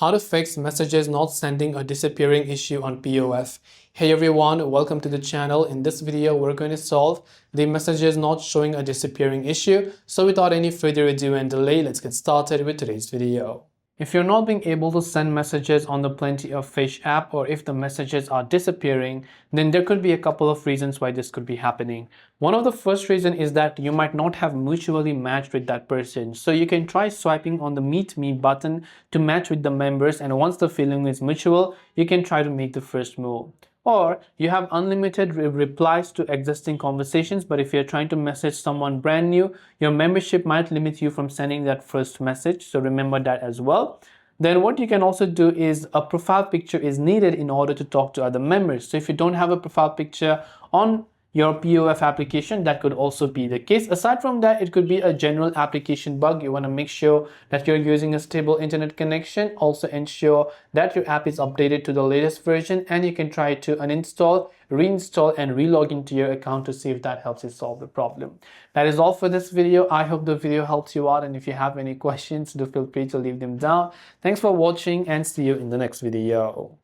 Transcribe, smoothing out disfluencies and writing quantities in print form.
How to fix messages not sending or disappearing issue on POF. Hey everyone, welcome to the channel. In this video, we're going to solve the messages not showing or disappearing issue. So without any further ado and delay, let's get started with today's video. If you're not being able to send messages on the Plenty of Fish app, or if the messages are disappearing, then there could be a couple of reasons why this could be happening. One of the first reason is that you might not have mutually matched with that person. So you can try swiping on the Meet Me button to match with the members, and once the feeling is mutual, you can try to make the first move. Or you have unlimited replies to existing conversations, but if you're trying to message someone brand new, your membership might limit you from sending that first message. So remember that as well. Then what you can also do is a profile picture is needed in order to talk to other members. So if you don't have a profile picture on your POF application, that could also be the case. Aside from that, it could be a general application bug. You want to make sure that you're using a stable internet connection. Also ensure that your app is updated to the latest version, and you can try to uninstall, reinstall, and relog into your account to see if that helps you solve the problem. That is all for this video. I hope the video helps you out, and if you have any questions, do feel free to leave them down. Thanks for watching, and see you in the next video.